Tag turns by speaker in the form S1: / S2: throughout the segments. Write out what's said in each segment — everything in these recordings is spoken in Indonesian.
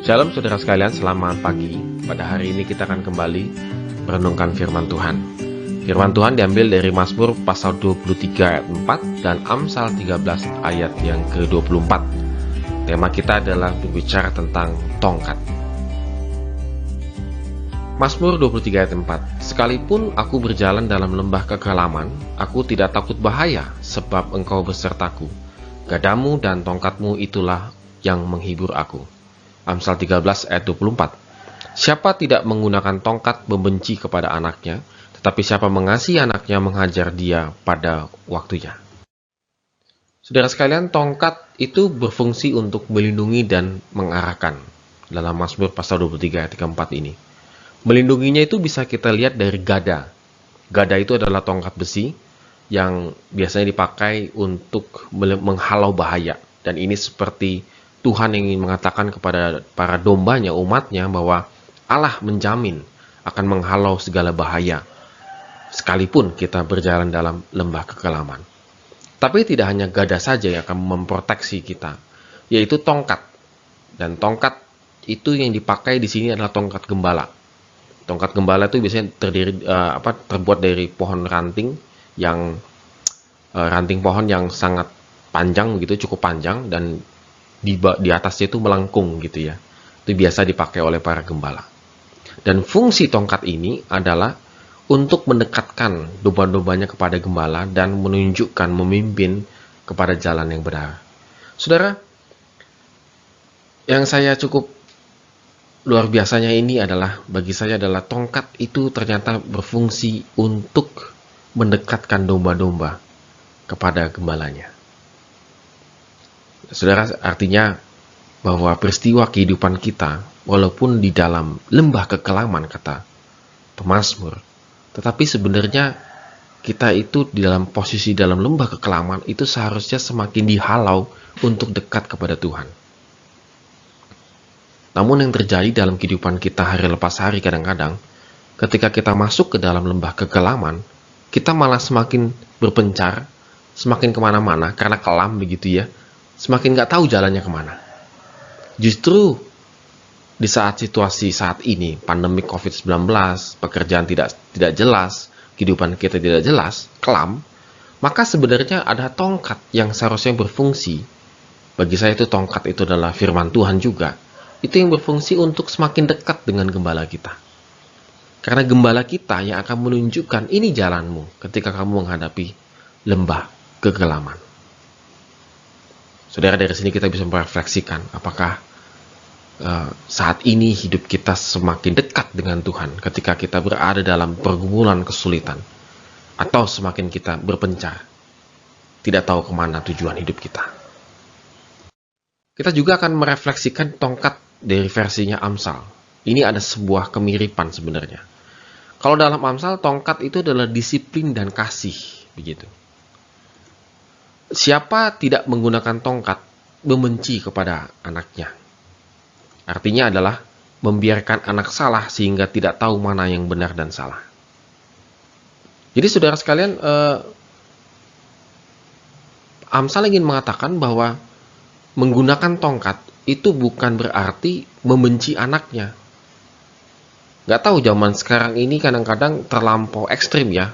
S1: Shalom saudara sekalian, selamat pagi. Pada hari ini kita akan kembali merenungkan firman Tuhan. Firman Tuhan diambil dari Mazmur pasal 23 ayat 4 dan Amsal 13 ayat yang ke-24. Tema kita adalah berbicara tentang tongkat. Mazmur 23 ayat 4. Sekalipun aku berjalan dalam lembah kekelaman, aku tidak takut bahaya, sebab engkau besertaku. Gadamu dan tongkatmu itulah yang menghibur aku. Amsal 13 ayat 24. Siapa tidak menggunakan tongkat membenci kepada anaknya, tetapi siapa mengasihi anaknya menghajar dia pada waktunya. Saudara sekalian, tongkat itu berfungsi untuk melindungi dan mengarahkan. Dalam Mazmur pasal 23 ayat 34 ini. Melindunginya itu bisa kita lihat dari gada. Gada itu adalah tongkat besi yang biasanya dipakai untuk menghalau bahaya. Dan ini seperti Tuhan yang ingin mengatakan kepada para dombanya, umatnya, bahwa Allah menjamin akan menghalau segala bahaya, sekalipun kita berjalan dalam lembah kekelaman. Tapi tidak hanya gada saja yang akan memproteksi kita, yaitu tongkat. Dan tongkat itu yang dipakai di sini adalah tongkat gembala. Tongkat gembala itu biasanya terbuat dari pohon ranting yang ranting pohon yang sangat panjang begitu, cukup panjang, dan di atasnya itu melengkung gitu ya. Itu biasa dipakai oleh para gembala. Dan fungsi tongkat ini adalah untuk mendekatkan domba-dombanya kepada gembala dan menunjukkan, memimpin kepada jalan yang benar. Saudara, yang saya cukup luar biasanya ini adalah, bagi saya adalah tongkat itu ternyata berfungsi untuk mendekatkan domba-domba kepada gembalanya. Saudara, artinya bahwa peristiwa kehidupan kita, walaupun di dalam lembah kekelaman, kata pemazmur, tetapi sebenarnya kita itu di dalam posisi dalam lembah kekelaman itu seharusnya semakin dihalau untuk dekat kepada Tuhan. Namun yang terjadi dalam kehidupan kita hari lepas hari, kadang-kadang ketika kita masuk ke dalam lembah kekelaman, kita malah semakin berpencar, semakin kemana-mana, karena kelam begitu ya, semakin gak tahu jalannya kemana. Justru di saat situasi saat ini, pandemi COVID-19, pekerjaan tidak jelas, kehidupan kita tidak jelas, kelam, maka sebenarnya ada tongkat yang seharusnya berfungsi. Bagi saya itu tongkat itu adalah firman Tuhan juga. Itu yang berfungsi untuk semakin dekat dengan gembala kita. Karena gembala kita yang akan menunjukkan ini jalanmu ketika kamu menghadapi lembah kekelaman. Saudara, dari sini kita bisa merefleksikan apakah saat ini hidup kita semakin dekat dengan Tuhan ketika kita berada dalam pergumulan kesulitan, atau semakin kita berpencar, tidak tahu kemana tujuan hidup kita. Kita juga akan merefleksikan tongkat dari versinya Amsal. Ini ada sebuah kemiripan sebenarnya. Kalau dalam Amsal, tongkat itu adalah disiplin dan kasih, begitu. Siapa tidak menggunakan tongkat membenci kepada anaknya. Artinya adalah membiarkan anak salah sehingga tidak tahu mana yang benar dan salah. Jadi saudara sekalian, Amsal ingin mengatakan bahwa menggunakan tongkat itu bukan berarti membenci anaknya. Gak tahu zaman sekarang ini kadang-kadang terlampau ekstrim ya.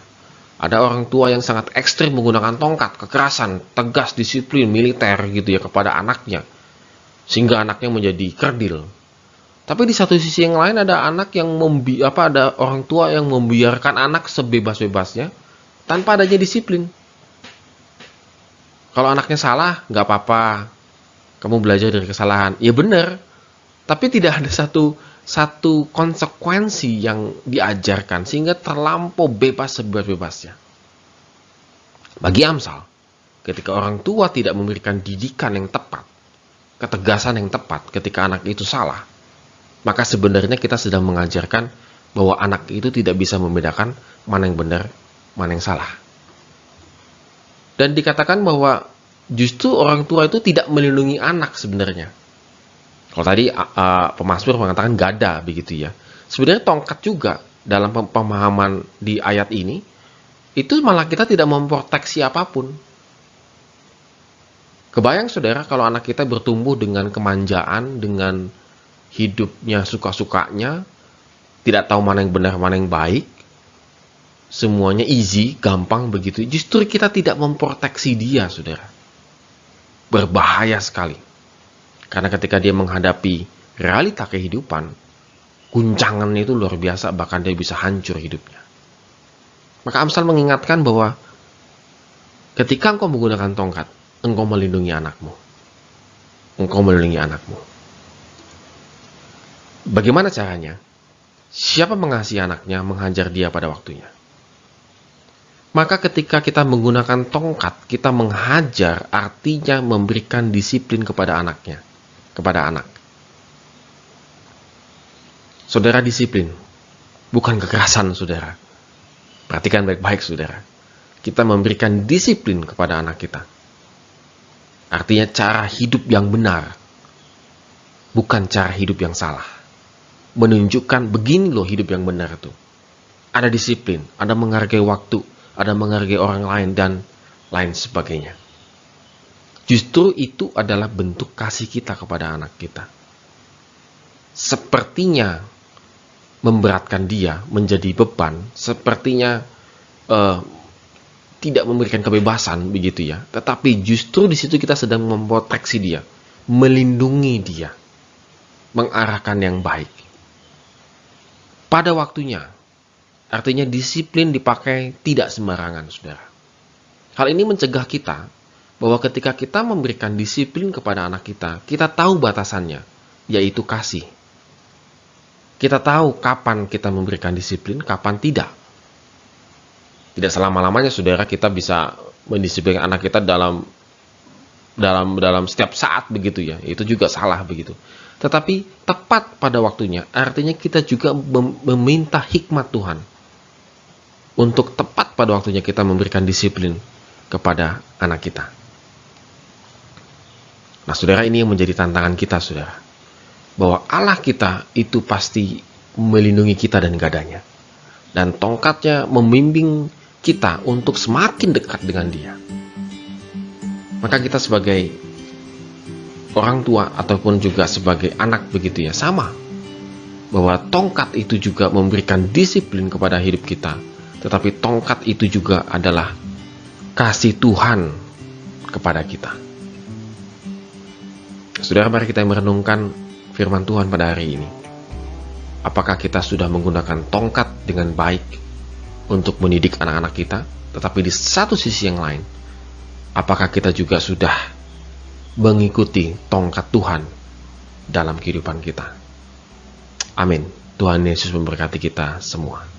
S1: Ada orang tua yang sangat ekstrim menggunakan tongkat, kekerasan, tegas, disiplin, militer gitu ya kepada anaknya. Sehingga anaknya menjadi kerdil. Tapi di satu sisi yang lain ada anak yang ada orang tua yang membiarkan anak sebebas-bebasnya tanpa adanya disiplin. Kalau anaknya salah, nggak apa-apa. Kamu belajar dari kesalahan. Ya benar. Tapi tidak ada satu konsekuensi yang diajarkan sehingga terlampau bebas sebebas-bebasnya. Bagi Amsal, ketika orang tua tidak memberikan didikan yang tepat, ketegasan yang tepat ketika anak itu salah, maka sebenarnya kita sedang mengajarkan bahwa anak itu tidak bisa membedakan mana yang benar, mana yang salah. Dan dikatakan bahwa justru orang tua itu tidak melindungi anak sebenarnya. Kalau tadi pemazmur mengatakan gada begitu ya. Sebenarnya tongkat juga dalam pemahaman di ayat ini, itu malah kita tidak memproteksi apapun. Kebayang saudara kalau anak kita bertumbuh dengan kemanjaan, dengan hidupnya suka-sukanya, tidak tahu mana yang benar, mana yang baik, semuanya easy, gampang begitu. Justru kita tidak memproteksi dia, saudara. Berbahaya sekali. Karena ketika dia menghadapi realita kehidupan, guncangannya itu luar biasa, bahkan dia bisa hancur hidupnya. Maka Amsal mengingatkan bahwa ketika engkau menggunakan tongkat, engkau melindungi anakmu. Engkau melindungi anakmu. Bagaimana caranya? Siapa mengasihi anaknya, menghajar dia pada waktunya. Maka ketika kita menggunakan tongkat, kita menghajar, artinya memberikan disiplin kepada anaknya, kepada anak. Saudara, disiplin, bukan kekerasan, saudara. Perhatikan baik-baik, saudara. Kita memberikan disiplin kepada anak kita. Artinya cara hidup yang benar, bukan cara hidup yang salah. Menunjukkan begini loh hidup yang benar itu. Ada disiplin, ada menghargai waktu, ada menghargai orang lain, dan lain sebagainya. Justru itu adalah bentuk kasih kita kepada anak kita. Sepertinya memberatkan dia, menjadi beban, sepertinya tidak memberikan kebebasan begitu ya. Tetapi justru di situ kita sedang memproteksi dia, melindungi dia, mengarahkan yang baik. Pada waktunya, artinya disiplin dipakai tidak sembarangan, saudara. Hal ini mencegah kita bahwa ketika kita memberikan disiplin kepada anak kita, kita tahu batasannya, yaitu kasih. Kita tahu kapan kita memberikan disiplin, kapan tidak. Tidak selama-lamanya, saudara, kita bisa mendisiplinkan anak kita dalam setiap saat begitu ya. Itu juga salah begitu. Tetapi tepat pada waktunya, artinya kita juga meminta hikmat Tuhan untuk tepat pada waktunya kita memberikan disiplin kepada anak kita. Nah, saudara, ini yang menjadi tantangan kita, saudara. Bahwa Allah kita itu pasti melindungi kita dan gadanya. Dan tongkatnya membimbing kita untuk semakin dekat dengan dia. Maka kita sebagai orang tua ataupun juga sebagai anak begitu ya, sama. Bahwa tongkat itu juga memberikan disiplin kepada hidup kita. Tetapi tongkat itu juga adalah kasih Tuhan kepada kita. Saudara, mari kita merenungkan firman Tuhan pada hari ini. Apakah kita sudah menggunakan tongkat dengan baik untuk mendidik anak-anak kita? Tetapi di satu sisi yang lain, apakah kita juga sudah mengikuti tongkat Tuhan dalam kehidupan kita? Amin. Tuhan Yesus memberkati kita semua.